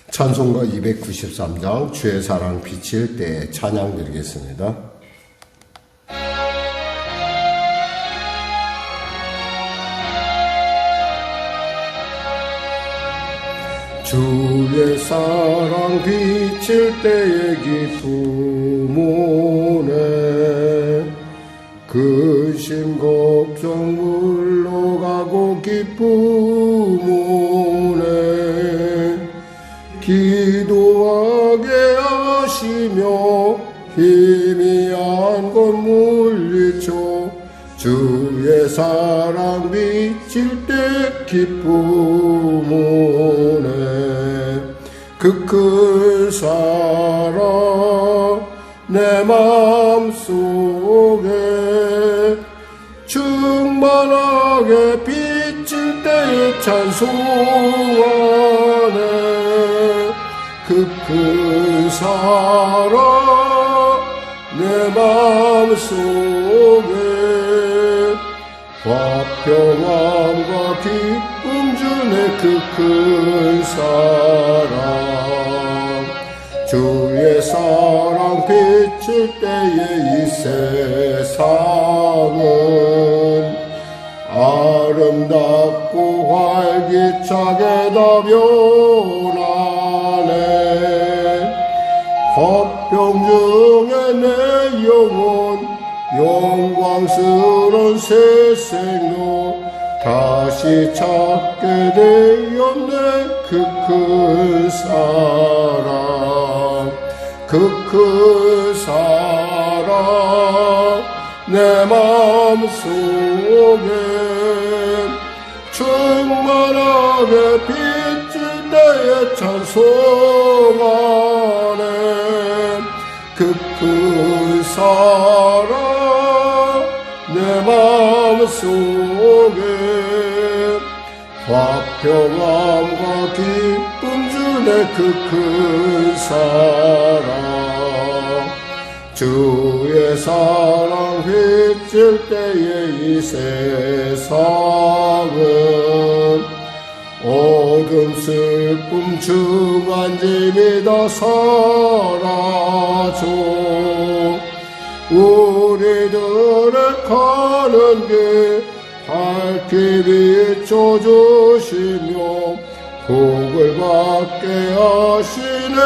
찬송가 293장 주의 사랑 비칠 때 찬양 드리겠습니다. 주의 사랑 비칠 때의 기쁨 오네 근심 걱정 물러가고 기쁨 오네 기도하게 하시며 희미한 것 물리쳐 주의 사랑 비칠 때 기쁨 오네 그 큰 사랑 내 맘속에 충만하게 비칠 때에 찬송하네 그 큰 사랑 내 맘속에 화평함과 기쁨 주네 그 큰 사랑 주의 사랑 비칠 때에 이 세상은 아름답고 활기차게 다 변하네 화평 중에 내 영혼 영광스러운 새 생명 다시 찾게 되었네 그 큰 사랑 그 큰 사랑 내 맘속에 충만하게 비칠 때에 찬송하네 그 큰 사랑 내 맘속에 화평함과 기쁨 주네 그 큰 사랑 주의 사랑 비칠 때에 이 세상은 어둠 슬픔 중한짐이 다 사라져 우리들의 가는 길 밝게 비춰주시며 복을 받게 하시네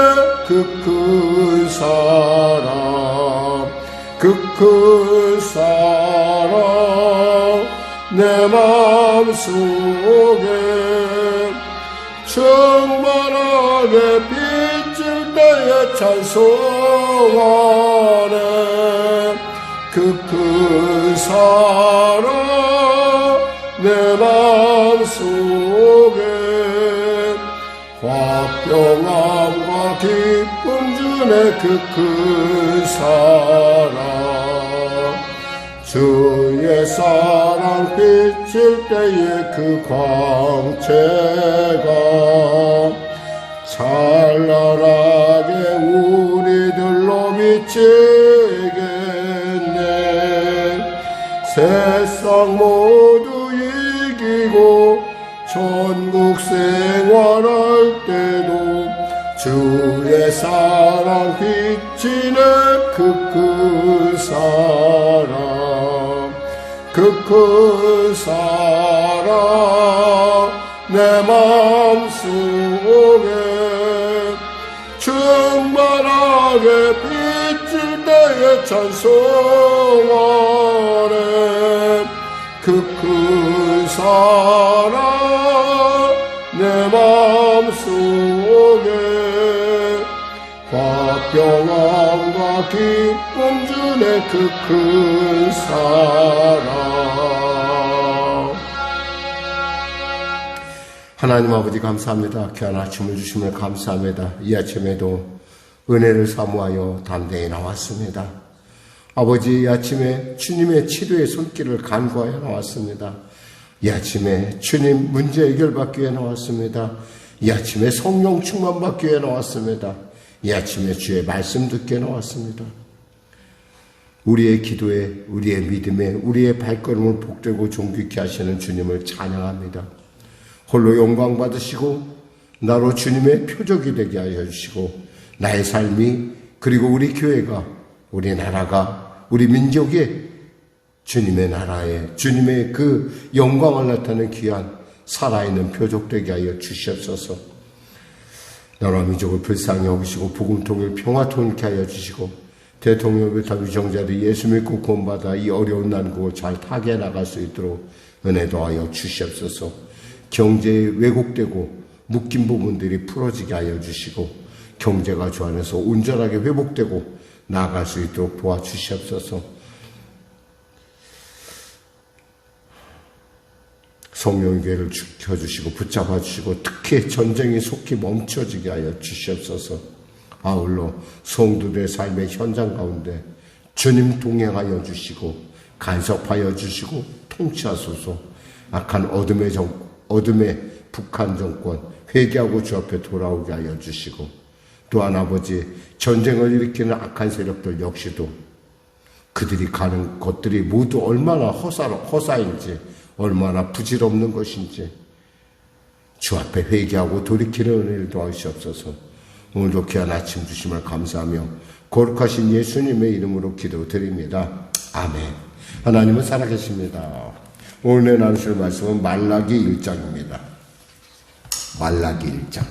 그 큰 사랑 그 큰 사랑 내 맘속에 충만하게 비칠 때에 찬송하네 그 큰 사랑 내 맘속에 화평함과 기쁨 주네 그 큰 사랑 주의 사랑 비칠 때에 그 광채가 찬란하게 우리들로 비치겠네 세상 모두 이기고 천국 생활할 때도 주의 사랑 비치네 그 큰 사랑 그 큰 사랑 내 맘속에 충만하게 비칠 때에 찬송하네 그 큰 사랑 내 맘속에 화평함과 기쁨 주네 그 큰 사랑 하나님 아버지 감사합니다. 귀한 아침을 주심을 감사합니다. 이 아침에도 은혜를 사모하여 담대히 나왔습니다. 아버지 이 아침에 주님의 치료의 손길을 간구하여 나왔습니다. 이 아침에 주님 문제 해결받기 위해 나왔습니다. 이 아침에 성령 충만받기 위해 나왔습니다. 이 아침에 주의 말씀 듣게 나왔습니다. 우리의 기도에 우리의 믿음에 우리의 발걸음을 복되고 존귀케 하시는 주님을 찬양합니다. 홀로 영광 받으시고 나로 주님의 표적이 되게 하여 주시고 나의 삶이 그리고 우리 교회가 우리 나라가 우리 민족의 주님의 나라에 주님의 그 영광을 나타내는 귀한 살아있는 표적 되게 하여 주시옵소서. 나라 민족을 불쌍히 여기시고 복음 통일 평화 통일케 하여 주시고 대통령부터 위정자들이 예수 믿고 구원받아 이 어려운 난국을 잘 타게 나갈 수 있도록 은혜도 하여 주시옵소서. 경제에 왜곡되고 묶인 부분들이 풀어지게 하여 주시고 경제가 주 안에서 온전하게 회복되고 나아갈 수 있도록 도와주시옵소서. 성령의 교회를 지켜주시고 붙잡아 주시고 특히 전쟁이 속히 멈춰지게 하여 주시옵소서. 아울러 성도들의 삶의 현장 가운데 주님 동행하여 주시고 간섭하여 주시고 통치하소서. 악한 어둠의 북한 정권 회개하고 주 앞에 돌아오게 하여 주시고 또한 아버지 전쟁을 일으키는 악한 세력들 역시도 그들이 가는 것들이 모두 얼마나 허사인지 얼마나 부질없는 것인지 주 앞에 회개하고 돌이키는 은혜를 도와주시옵소서. 오늘도 귀한 아침 주심을 감사하며 거룩하신 예수님의 이름으로 기도드립니다. 아멘. 하나님은 살아계십니다. 오늘 나누실 말씀은 말라기 1장입니다. 말라기 1장.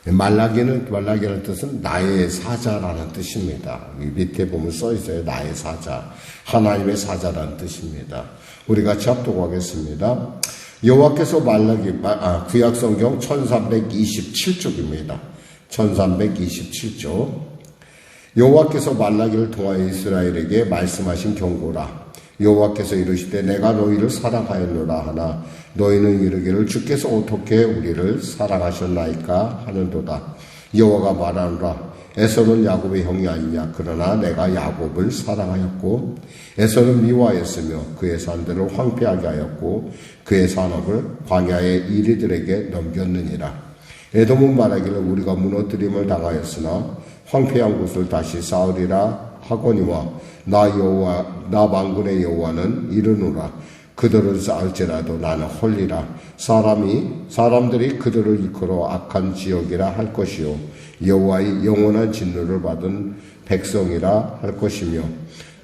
말라기라는 뜻은 나의 사자라는 뜻입니다. 밑에 보면 써 있어요. 나의 사자. 하나님의 사자라는 뜻입니다. 우리 같이 합독하겠습니다. 여호와께서 구약성경 1327쪽입니다. 1327쪽. 여호와께서 말라기를 통하여 이스라엘에게 말씀하신 경고라. 여호와께서 이르시되 내가 너희를 사랑하였노라 하나 너희는 이르기를 주께서 어떻게 우리를 사랑하셨나이까 하는도다. 여호와가 말하노라. 에서는 야곱의 형이 아니냐. 그러나 내가 야곱을 사랑하였고 에서는 미워하였으며 그의 산들을 황폐하게 하였고 그의 산업을 광야의 이리들에게 넘겼느니라. 에돔은 말하기를 우리가 무너뜨림을 당하였으나 황폐한 곳을 다시 쌓으리라 하거니와 나 만군의 여호와는 이르노라. 그들을 쌓을지라도 나는 홀리라. 사람들이 그들을 일컬어 악한 지역이라 할 것이요 여호와의 영원한 진노를 받은 백성이라 할 것이며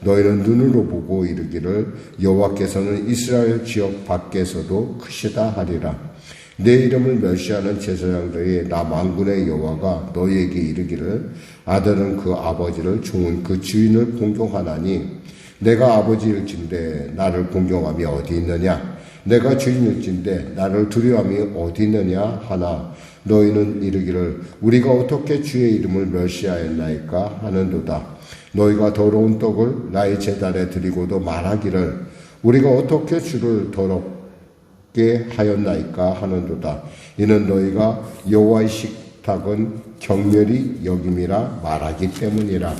너희는 눈으로 보고 이르기를 여호와께서는 이스라엘 지역 밖에서도 크시다 하리라. 내 이름을 멸시하는 제사장들이 나 만군의 여호와가 너희에게 이르기를 아들은 그 아버지를 종은 그 주인을 공경하나니 내가 아버지일진데 나를 공경함이 어디 있느냐. 내가 주인일진데 나를 두려움이 어디 있느냐 하나 너희는 이르기를 우리가 어떻게 주의 이름을 멸시하였나이까 하는도다. 너희가 더러운 떡을 나의 제단에 드리고도 말하기를 우리가 어떻게 주를 더럽게 하였나이까 하는도다. 이는 너희가 여호와의 식탁은 경멸이 여김이라 말하기 때문이라.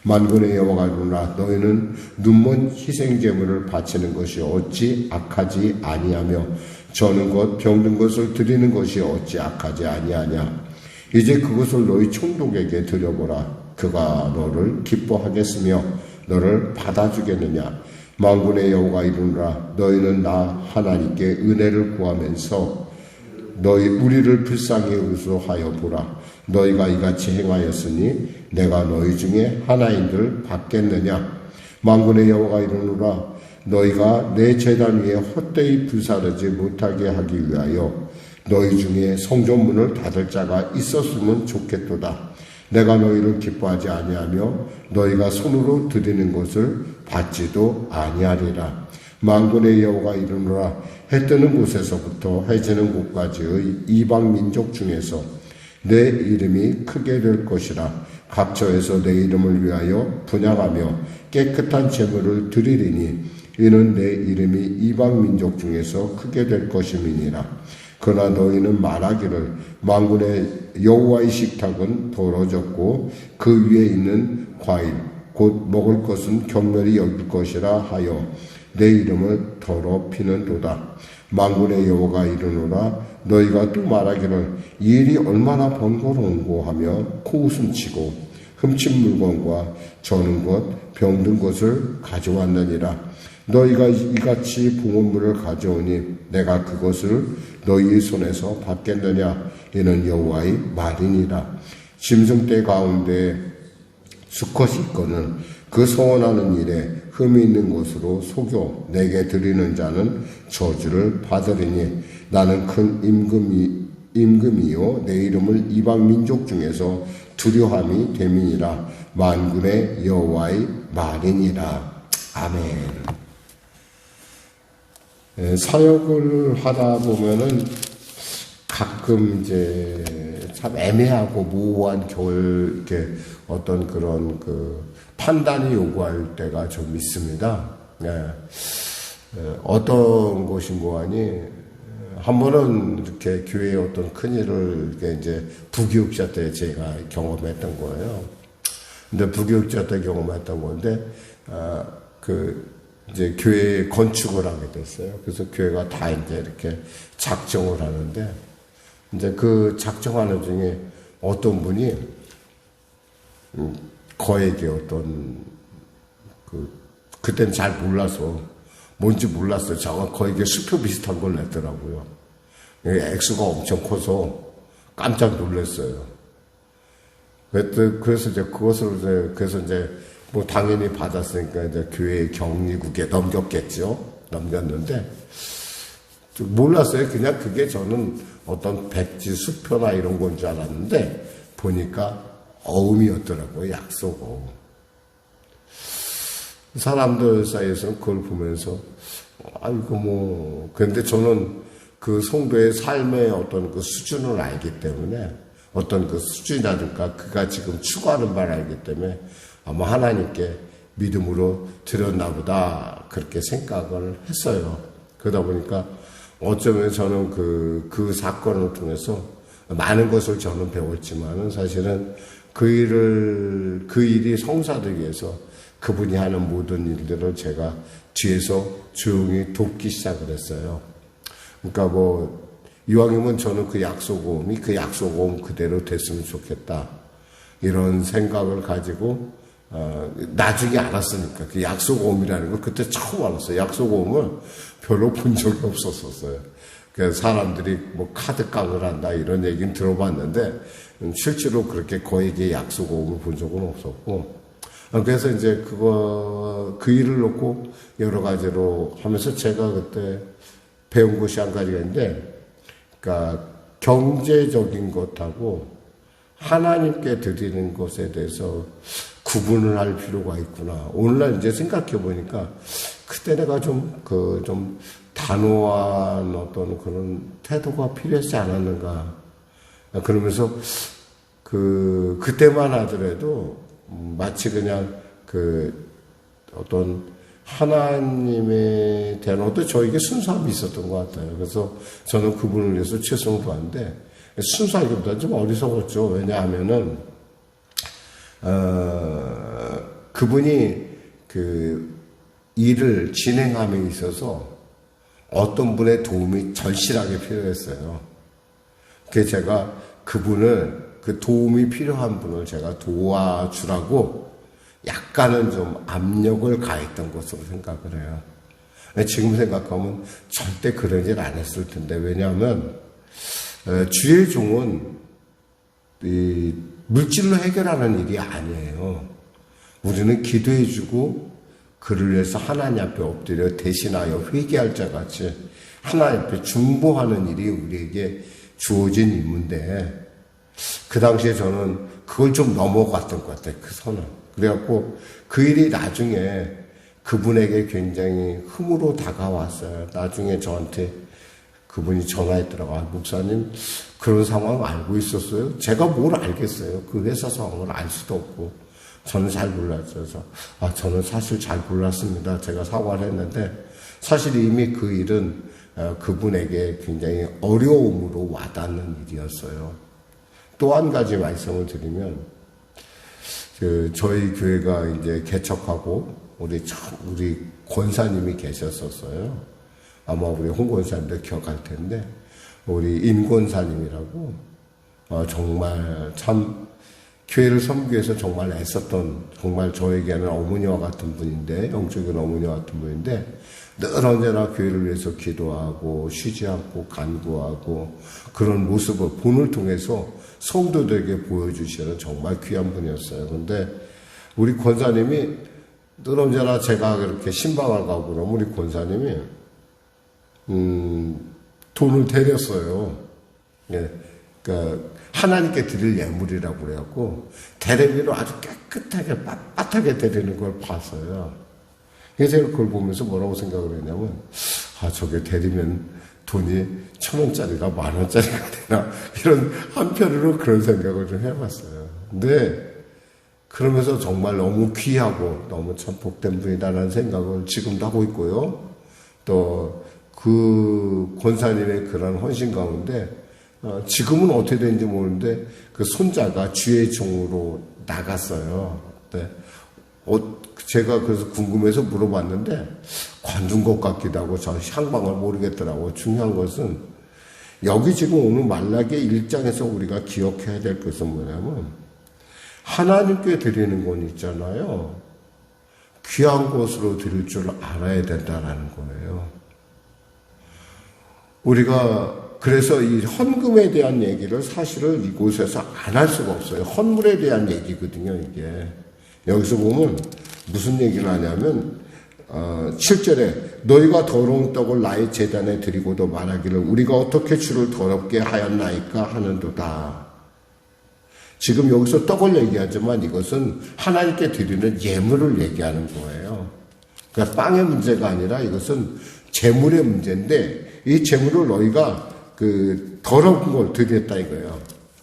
만군의 여호와가 이르노라. 너희는 눈먼 희생제물을 바치는 것이 어찌 악하지 아니하며 저는 것 병든 것을 드리는 것이 어찌 악하지 아니하냐. 이제 그것을 너희 총독에게 드려보라. 그가 너를 기뻐하겠으며 너를 받아주겠느냐. 만군의 여호와가 이르노라. 너희는 나 하나님께 은혜를 구하면서 우리를 불쌍히 의소하여 보라. 너희가 이같이 행하였으니 내가 너희 중에 하나인들 받겠느냐. 만군의 여호와가 이르노라. 너희가 내 제단 위에 헛되이 불사르지 못하게 하기 위하여 너희 중에 성전문을 닫을 자가 있었으면 좋겠도다. 내가 너희를 기뻐하지 아니하며 너희가 손으로 드리는 것을 받지도 아니하리라. 만군의 여호와가 이르노라. 해 뜨는 곳에서부터 해 지는 곳까지의 이방 민족 중에서 내 이름이 크게 될 것이라. 각처에서 내 이름을 위하여 분향하며 깨끗한 제물을 드리리니 이는 내 이름이 이방 민족 중에서 크게 될 것임이니라. 그러나 너희는 말하기를 만군의 여호와의 식탁은 더러졌고 그 위에 있는 과일 곧 먹을 것은 경멸이 여길 것이라 하여 내 이름을 더럽히는도다. 만군의 여호와가 이르노라. 너희가 또 말하기를 이 일이 얼마나 번거로운고 하며 코웃음치고 훔친 물건과 저는 것 병든 것을 가져왔느니라. 너희가 이같이 봉헌물을 가져오니 내가 그것을 너희의 손에서 받겠느냐? 이는 여호와의 말이니라. 짐승떼 가운데 수컷이 있거늘 그 소원하는 일에 흠이 있는 것으로 속여 내게 드리는 자는 저주를 받으리니 나는 큰 임금이요 내 이름을 이방 민족 중에서 두려함이 됨이니라. 만군의 여호와의 말이니라. 아멘. 사역을 하다 보면은 가끔 이제 참 애매하고 모호한 이렇게 어떤 그런 판단이 요구할 때가 좀 있습니다. 어떤 것이 뭐하니, 한 번은 이렇게 교회의 어떤 큰일을 이제 부교육자 때 제가 경험했던 거예요. 근데 부교육자 때 경험했던 건데, 이제 교회 건축을 하게 됐어요. 그래서 교회가 다 이제 이렇게 작정을 하는데, 이제 그 작정하는 중에 어떤 분이, 거액의 어떤, 그때는 잘 몰라서, 뭔지 몰랐어요. 저가 거액의 수표 비슷한 걸 냈더라고요. 액수가 엄청 커서 깜짝 놀랐어요. 그래서 이제 그래서 이제 뭐 당연히 받았으니까 이제 교회 격리국에 넘겼겠죠. 넘겼는데 몰랐어요. 그냥 그게 저는 어떤 백지 수표나 이런 건 줄 알았는데 보니까 어음이었더라고요. 약속어음. 사람들 사이에서는 그걸 보면서 그런데 저는 그 성도의 삶의 어떤 그 수준을 알기 때문에 어떤 그 수준이라든가 그가 지금 추구하는 바를 알기 때문에 아마 하나님께 믿음으로 드렸나 보다 그렇게 생각을 했어요. 그러다 보니까 어쩌면 저는 그 사건을 통해서 많은 것을 저는 배웠지만은 사실은 그 일이 성사되기 위해서 그분이 하는 모든 일들을 제가 뒤에서 조용히 돕기 시작을 했어요. 그러니까 이왕이면 저는 그 약속오음 그대로 됐으면 좋겠다. 이런 생각을 가지고, 나중에 알았으니까. 그 약속오음이라는 걸 그때 처음 알았어요. 약속오음을 별로 본 적이 없었어요. 그래서 사람들이 카드깡을 한다 이런 얘기는 들어봤는데, 실제로 그렇게 거액의 약속오음을 본 적은 없었고, 그래서 이제 그 일을 놓고 여러 가지로 하면서 제가 그때 배운 것이 한 가지가 있는데, 그러니까 경제적인 것하고 하나님께 드리는 것에 대해서 구분을 할 필요가 있구나. 오늘날 이제 생각해 보니까 그때 내가 좀 단호한 어떤 그런 태도가 필요하지 않았는가. 그러면서 그때만 하더라도 마치 그냥 어떤 하나님에 대한 어떤 저에게 순수함이 있었던 것 같아요. 그래서 저는 그분을 위해서 최선을 다하는데 순수하기보다는 좀 어리석었죠. 왜냐하면은 그분이 일을 진행함에 있어서 어떤 분의 도움이 절실하게 필요했어요. 그래서 제가 그분을 도움이 필요한 분을 제가 도와주라고 약간은 좀 압력을 가했던 것으로 생각을 해요. 지금 생각하면 절대 그런 일 안 했을 텐데, 왜냐하면 주의 종은 물질로 해결하는 일이 아니에요. 우리는 기도해주고 그를 위해서 하나님 앞에 엎드려 대신하여 회개할 자 같이 하나님 앞에 중보하는 일이 우리에게 주어진 임무인데, 그 당시에 저는 그걸 좀 넘어갔던 것 같아요. 그 선을. 그래갖고 그 일이 나중에 그분에게 굉장히 흠으로 다가왔어요. 나중에 저한테 그분이 전화했더라고요. 목사님, 그런 상황 알고 있었어요? 제가 뭘 알겠어요. 그 회사 상황을 알 수도 없고. 저는 잘 몰랐죠. 그래서, 저는 사실 잘 몰랐습니다. 제가 사과를 했는데, 사실 이미 그 일은 그분에게 굉장히 어려움으로 와닿는 일이었어요. 또 한 가지 말씀을 드리면, 저희 교회가 이제 개척하고, 우리 권사님이 계셨었어요. 아마 우리 홍 권사님도 기억할 텐데, 우리 임 권사님이라고, 정말 참, 교회를 섬기기 위해서 정말 애썼던, 정말 저에게는 어머니와 같은 분인데, 영적인 어머니와 같은 분인데, 늘 언제나 교회를 위해서 기도하고 쉬지 않고 간구하고 그런 모습을 본을 통해서 성도들에게 보여주시는 정말 귀한 분이었어요. 근데 우리 권사님이 늘 언제나 제가 그렇게 신방을 가고 그러면 우리 권사님이 돈을 데렸어요. 예, 그러니까 하나님께 드릴 예물이라고 그래갖고 대레비로 아주 깨끗하게 빳빳하게 드리는 걸 봤어요. 그래서 제가 그걸 보면서 뭐라고 생각을 했냐면, 저게 데리면 돈이 1,000원짜리가 10,000원짜리가 되나, 이런 한편으로 그런 생각을 좀 해봤어요. 근데 그러면서 정말 너무 귀하고 너무 참 복된 분이다라는 생각을 지금도 하고 있고요. 또 그 권사님의 그런 헌신 가운데 지금은 어떻게 되는지 모르는데 그 손자가 주의 종으로 나갔어요. 네. 제가 그래서 궁금해서 물어봤는데 관둔 것 같기도 하고 저 향방을 모르겠더라고요. 중요한 것은 여기 지금 오늘 말라기 1장에서 우리가 기억해야 될 것은 뭐냐면 하나님께 드리는 건 있잖아요. 귀한 것으로 드릴 줄 알아야 된다라는 거예요. 우리가 그래서 이 헌금에 대한 얘기를 사실은 이곳에서 안 할 수가 없어요. 헌물에 대한 얘기거든요, 이게. 여기서 보면 무슨 얘기를 하냐면 7절에 너희가 더러운 떡을 나의 제단에 드리고도 말하기를 우리가 어떻게 주를 더럽게 하였나이까 하는도다. 지금 여기서 떡을 얘기하지만 이것은 하나님께 드리는 예물을 얘기하는 거예요. 그러니까 빵의 문제가 아니라 이것은 재물의 문제인데 이 재물을 너희가 그 더러운 걸 드렸다 이거예요.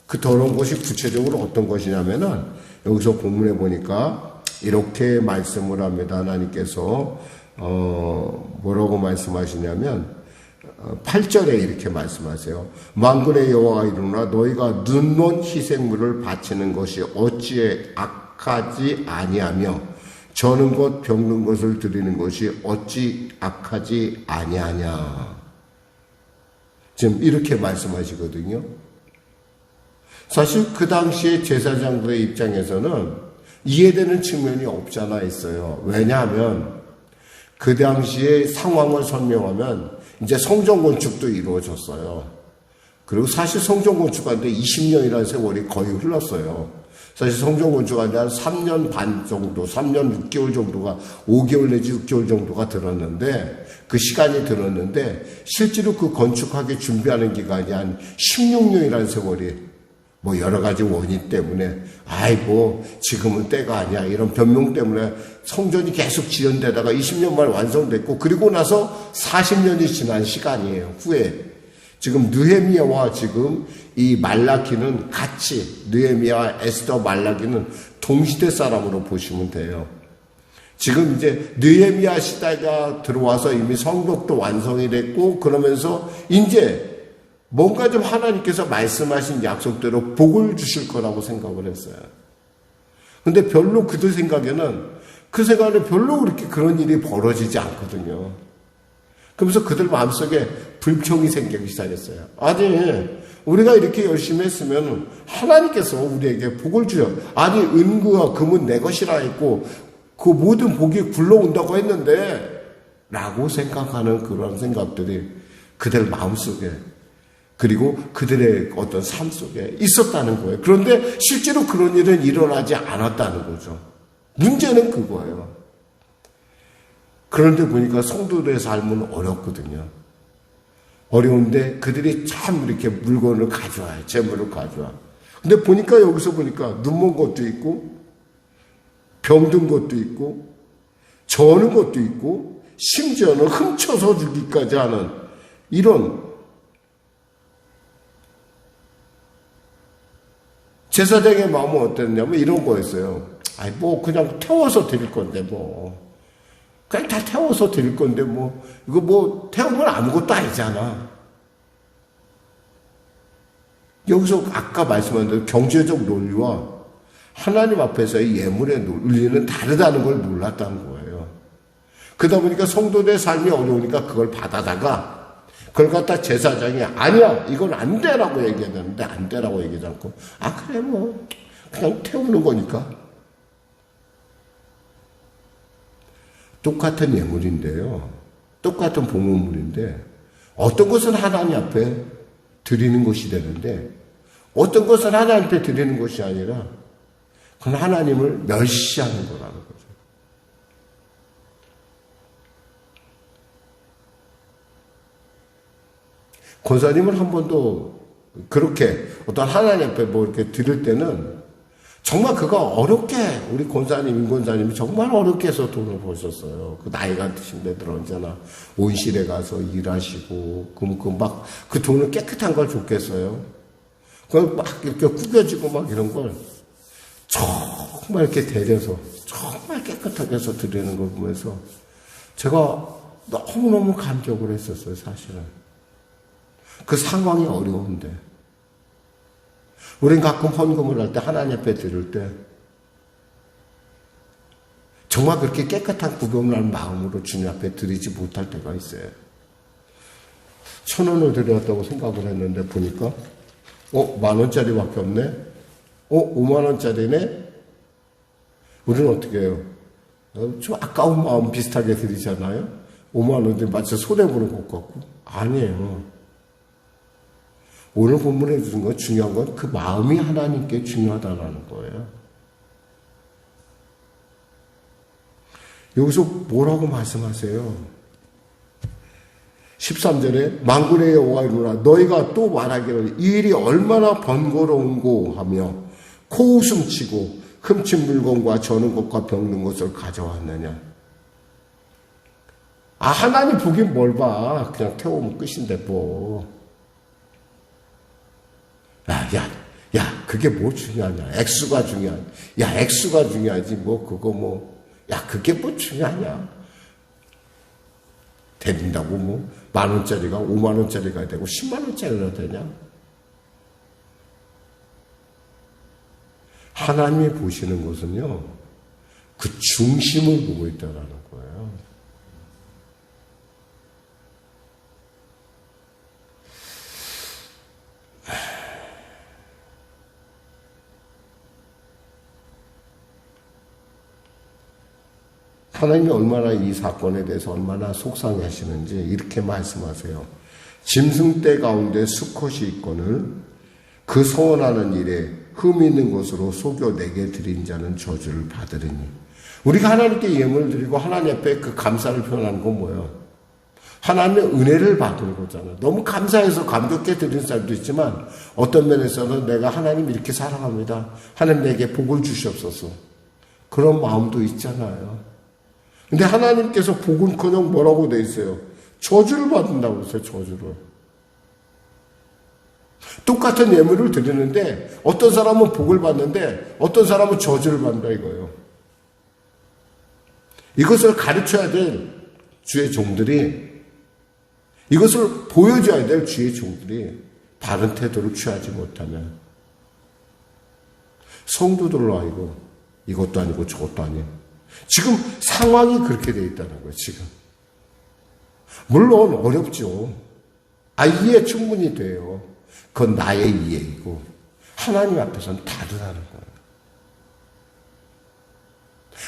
그 더러운 것이 구체적으로 어떤 것이냐면은 여기서 본문에 보니까 이렇게 말씀을 합니다. 하나님께서 뭐라고 말씀하시냐면 8절에 이렇게 말씀하세요. 만군의 여호와가 이르노라 너희가 눈먼 희생물을 바치는 것이 어찌에 악하지 아니하며 저는 것 병든 것을 드리는 것이 어찌 악하지 아니하냐. 지금 이렇게 말씀하시거든요. 사실 그 당시에 제사장들의 입장에서는 이해되는 측면이 없잖아 있어요. 왜냐하면 그 당시에 상황을 설명하면 이제 성전 건축도 이루어졌어요. 그리고 사실 성전 건축하는데 20년이라는 세월이 거의 흘렀어요. 사실 성전 건축하는데 한 3년 반 정도, 3년 6개월 정도가 5개월 내지 6개월 정도가 들었는데 그 시간이 들었는데 실제로 그 건축하기 준비하는 기간이 한 16년이라는 세월이 뭐 여러 가지 원인 때문에 아이고 지금은 때가 아니야 이런 변명 때문에 성전이 계속 지연되다가 20년 만에 완성됐고 그리고 나서 40년이 지난 시간이에요. 후에 지금 느헤미야와 지금 이 말라기는 같이 느헤미야와 에스더 말라기는 동시대 사람으로 보시면 돼요. 지금 이제 느헤미야 시대가 들어와서 이미 성벽도 완성이 됐고 그러면서 이제 뭔가 좀 하나님께서 말씀하신 약속대로 복을 주실 거라고 생각을 했어요. 근데 별로 그들 생각에는 그 생각에 별로 그렇게 그런 일이 벌어지지 않거든요. 그러면서 그들 마음속에 불평이 생기기 시작했어요. 아니 우리가 이렇게 열심히 했으면 하나님께서 우리에게 복을 주셔. 아니 은구와 금은 내 것이라 했고 그 모든 복이 굴러온다고 했는데 라고 생각하는 그런 생각들이 그들 마음속에 그리고 그들의 어떤 삶 속에 있었다는 거예요. 그런데 실제로 그런 일은 일어나지 않았다는 거죠. 문제는 그거예요. 그런데 보니까 성도들의 삶은 어렵거든요. 어려운데 그들이 참 이렇게 물건을 가져와요. 재물을 가져와. 근데 보니까 여기서 보니까 눈먼 것도 있고 병든 것도 있고 저는 것도 있고 심지어는 훔쳐서 주기까지 하는 이런 제사장의 마음은 어땠냐면 이런 거였어요. 아이 뭐 그냥 태워서 드릴 건데 뭐 그냥 다 태워서 드릴 건데 뭐 이거 뭐 태우면 아무것도 아니잖아. 여기서 아까 말씀한 대로 경제적 논리와 하나님 앞에서의 예물의 논리는 다르다는 걸 몰랐다는 거예요. 그러다 보니까 성도들의 삶이 어려우니까 그걸 받아다가 그걸 갖다 제사장이 아니야 이건 안 돼라고 얘기했는데 안 돼라고 얘기하지 않고 아 그래 뭐 그냥 태우는 거니까. 똑같은 예물인데요. 똑같은 봉헌물인데 어떤 것은 하나님 앞에 드리는 것이 되는데 어떤 것은 하나님 앞에 드리는 것이 아니라 그건 하나님을 멸시하는 거라는 거죠. 권사님을 한 번도 그렇게 어떤 하나님 앞에 뭐 이렇게 드릴 때는 정말 그가 어렵게, 우리 권사님, 임권사님이 정말 어렵게 해서 돈을 버셨어요. 그 나이가 드신 데들 언제나 온실에 가서 일하시고, 그 돈을 깨끗한 걸 줬겠어요. 그걸 막 이렇게 구겨지고 막 이런 걸 정말 이렇게 데려서 정말 깨끗하게 해서 드리는 걸 보면서 제가 너무너무 감격을 했었어요, 사실은. 그 상황이 어려운데. 우린 가끔 헌금을 할 때, 하나님 앞에 드릴 때, 정말 그렇게 깨끗한 구별을 한 마음으로 주님 앞에 드리지 못할 때가 있어요. 1,000원을 드렸다고 생각을 했는데, 보니까, 10,000원짜리밖에 없네? 50,000원짜리네? 우리는 어떻게 해요? 좀 아까운 마음 비슷하게 드리잖아요? 50,000원짜리 마치 손해보는 것 같고. 아니에요. 오늘 본문에 주신 건 중요한 건 그 마음이 하나님께 중요하다는 거예요. 여기서 뭐라고 말씀하세요? 13절에 만군의 여호와 이르노라 너희가 또 말하기를 이 일이 얼마나 번거로운고 하며 코웃음치고 흠친 물건과 저는 것과 병든 것을 가져왔느냐. 하나님 보긴 뭘 봐. 그냥 태우면 끝인데 뭐. 그게 뭐 중요하냐. 액수가 중요하냐. 액수가 중요하지. 그게 뭐 중요하냐. 드린다고 10,000원짜리가 50,000원짜리가 되고 100,000원짜리가 되냐. 하나님이 보시는 것은요, 그 중심을 보고 있다는 거예요. 하나님이 얼마나 이 사건에 대해서 얼마나 속상해 하시는지 이렇게 말씀하세요. 짐승떼 가운데 수컷이 있거늘 그 소원하는 일에 흠이 있는 것으로 속여 내게 드린 자는 저주를 받으리니. 우리가 하나님께 예물을 드리고 하나님 앞에 그 감사를 표현하는 건 뭐예요? 하나님의 은혜를 받는 거잖아요. 너무 감사해서 감격해 드리는 사람도 있지만 어떤 면에서는 내가 하나님 이렇게 사랑합니다. 하나님 내게 복을 주시옵소서. 그런 마음도 있잖아요. 근데 하나님께서 복은커녕 뭐라고 돼 있어요? 저주를 받는다고 했어요. 저주를. 똑같은 예물을 드리는데 어떤 사람은 복을 받는데 어떤 사람은 저주를 받는다 이거예요. 이것을 가르쳐야 될 주의 종들이, 이것을 보여줘야 될 주의 종들이 바른 태도를 취하지 못하면 성도들로 하여금 이것도 아니고 저것도 아니에요. 지금 상황이 그렇게 되어 있다는 거예요. 지금 물론 어렵죠. 이해 충분히 돼요. 그건 나의 이해이고 하나님 앞에서는 다르다는 거예요.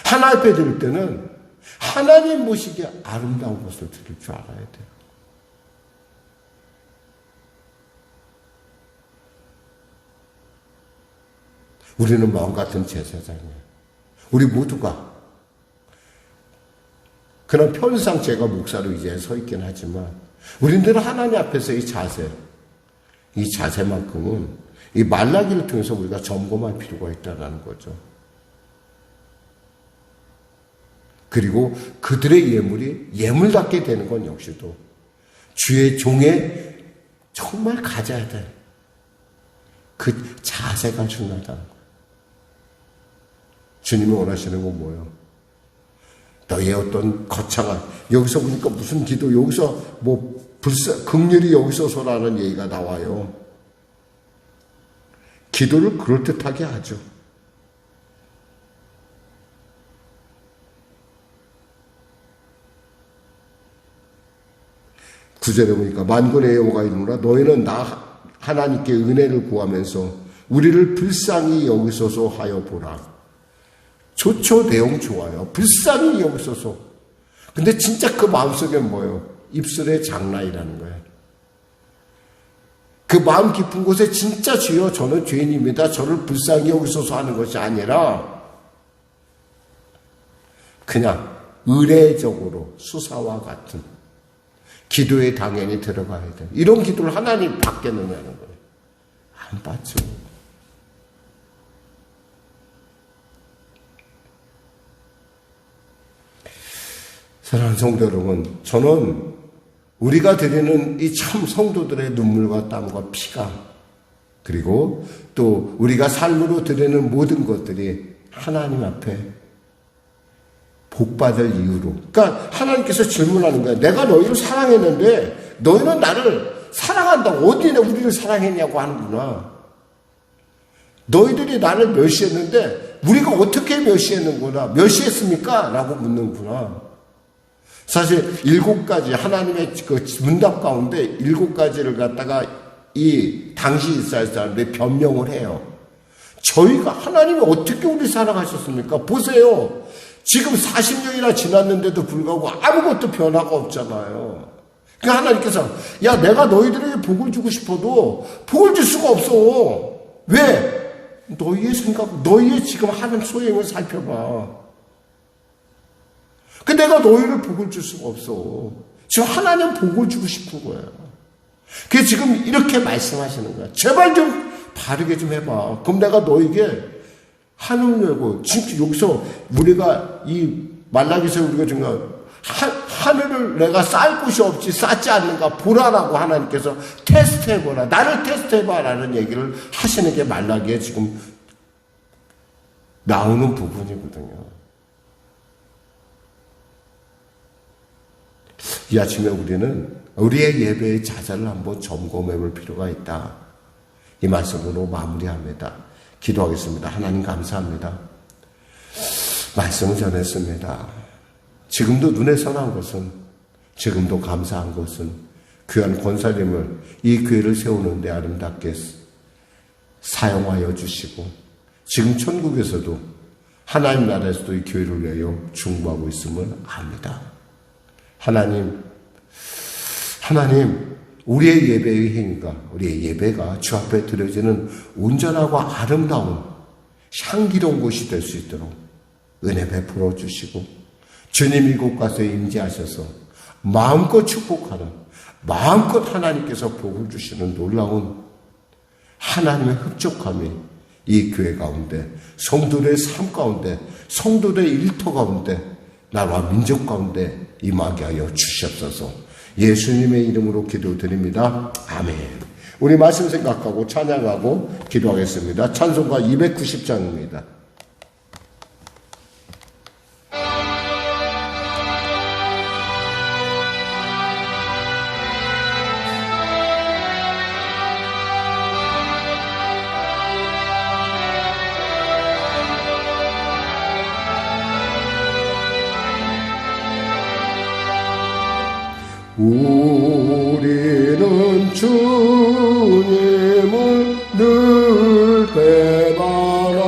하나님 앞에 드릴 때는 하나님 보시기에 아름다운 것을 드릴 줄 알아야 돼요. 우리는 마음 같은 제사장이에요. 우리 모두가. 그런 편상 제가 목사로 이제 서 있긴 하지만 우리들은 하나님 앞에서 이 자세만큼은 이 말라기를 통해서 우리가 점검할 필요가 있다는 거죠. 그리고 그들의 예물이 예물답게 되는 건 역시도 주의 종에 정말 가져야 될 그 자세가 중요하다는 거예요. 주님이 원하시는 건 뭐예요? 너의 어떤 거창한, 여기서 보니까 무슨 기도, 여기서 극률이 여기서서라는 얘기가 나와요. 기도를 그럴듯하게 하죠. 구절에 보니까 만군의 여호와가 이르노라 너희는 나 하나님께 은혜를 구하면서 우리를 불쌍히 여기소서 하여 보라. 좋죠. 내용 좋아요. 불쌍히 여기소서. 근데 진짜 그 마음속에 뭐예요? 입술의 장난이라는 거예요. 그 마음 깊은 곳에 진짜 주여 저는 죄인입니다. 저를 불쌍히 여기소서 하는 것이 아니라 그냥 의례적으로 수사와 같은 기도에 당연히 들어가야 돼. 이런 기도를 하나님 받겠느냐는 거예요. 안 받죠. 사랑하는 성도 여러분, 저는 우리가 드리는 이 참 성도들의 눈물과 땀과 피가, 그리고 또 우리가 삶으로 드리는 모든 것들이 하나님 앞에 복받을 이유로. 그러니까 하나님께서 질문하는 거야. 내가 너희를 사랑했는데 너희는 나를 사랑한다고 어디 우리를 사랑했냐고 하는구나. 너희들이 나를 멸시했는데 우리가 어떻게 멸시했는구나. 멸시했습니까? 라고 묻는구나. 사실 7가지 하나님의 그 문답 가운데 7가지를 갖다가 이 당시 이스라엘 사람들이 변명을 해요. 저희가 하나님이 어떻게 우리 사랑하셨습니까? 보세요. 지금 40년이나 지났는데도 불구하고 아무것도 변화가 없잖아요. 그러니까 하나님께서 야 내가 너희들에게 복을 주고 싶어도 복을 줄 수가 없어. 왜? 너희의 생각, 너희의 지금 하는 소행을 살펴봐. 그 내가 너희를 복을 줄 수가 없어. 지금 하나님 복을 주고 싶은 거예요. 그게 지금 이렇게 말씀하시는 거야. 제발 좀 바르게 좀 해봐. 그럼 내가 너에게 하늘을 열고, 지금 여기서 우리가 이 말라기서 우리가 지금 하늘을 내가 쌓을 곳이 없지 쌓지 않는가 보라라고 하나님께서 테스트해보라. 나를 테스트해봐라는 얘기를 하시는 게 말라기에 지금 나오는 부분이거든요. 이 아침에 우리는 우리의 예배의 자세를 한번 점검해 볼 필요가 있다. 이 말씀으로 마무리합니다. 기도하겠습니다. 하나님 감사합니다. 말씀을 전했습니다. 지금도 눈에 선한 것은, 지금도 감사한 것은 귀한 권사님을 이 교회를 세우는데 아름답게 사용하여 주시고 지금 천국에서도 하나님 나라에서도 이 교회를 위하여 중보하고 있음을 압니다. 하나님, 우리의 예배의 행위가, 우리의 예배가 주 앞에 드려지는 온전하고 아름다운 향기로운 곳이 될 수 있도록 은혜 베풀어 주시고 주님 이곳 가서 임재하셔서 마음껏 축복하는, 마음껏 하나님께서 복을 주시는 놀라운 하나님의 흡족함이 이 교회 가운데, 성도들의 삶 가운데, 성도들의 일터 가운데, 나라와 민족 가운데 임하게 하여 주시옵소서. 예수님의 이름으로 기도드립니다. 아멘. 우리 말씀 생각하고 찬양하고 기도하겠습니다. 찬송가 290장입니다. 우리는 주님을 늘 배반하나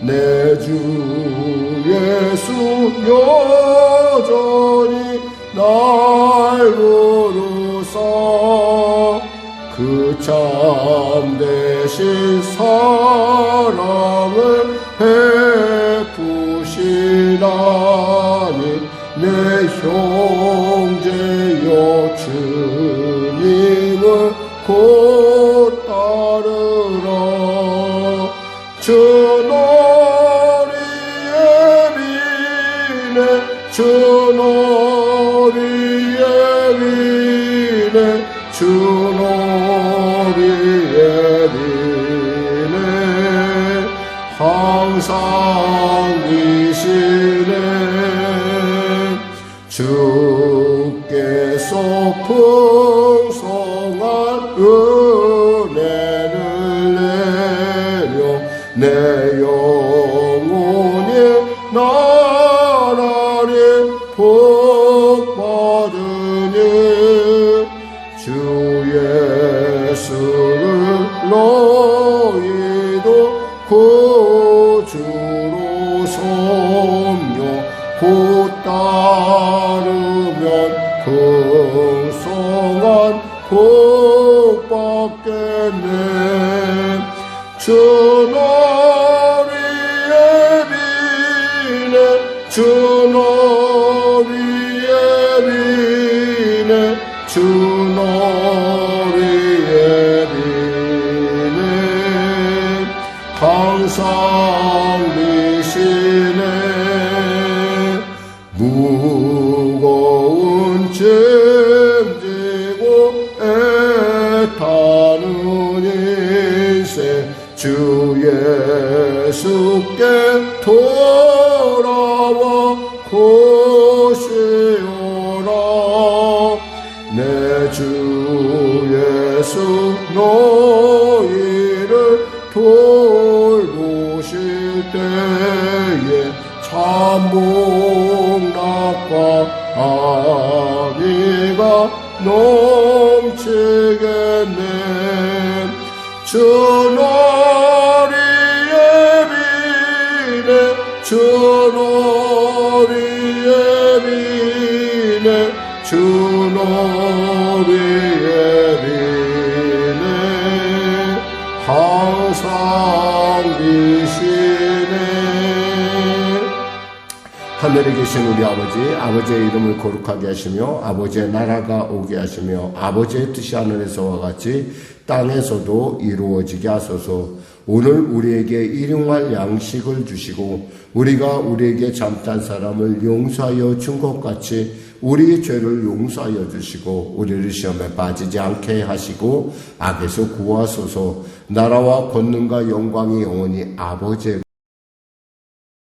내 주 예수 여전히 날 부르사 그 참되신 사랑을 베푸시나니 내 형제여 주님을 곧 따르라. 주 너리에 비네 주 너리에 비네 주 너리에 비네 항상 계시네. 주께서 풍성한 은혜를 내려 내 영혼이 나라리 복받으니 주 예수를 주 너비에 비네 주 너비에 비네 주 너비에 비네 항상 비시네 무거운 짐 지고 애타는 인생 주 예수께 돌아와 고시오라 내 주 예수 너희를 돌보실 때에 참복락과 아비가 넘치겠네 주 너리에 비네 주 너리에 비네 주 너리에 비네 항상 비시네 하늘에 계신 우리 아버지의 이름을 거룩하게 하시며 아버지의 나라가 오게 하시며 아버지의 뜻이 하늘에서와 같이 땅에서도 이루어지게 하소서. 오늘 우리에게 일용할 양식을 주시고 우리가 우리에게 잘못한 사람을 용서하여 준 것 같이 우리의 죄를 용서하여 주시고 우리를 시험에 빠지지 않게 하시고 악에서 구하소서. 나라와 권능과 영광이 영원히 아버지의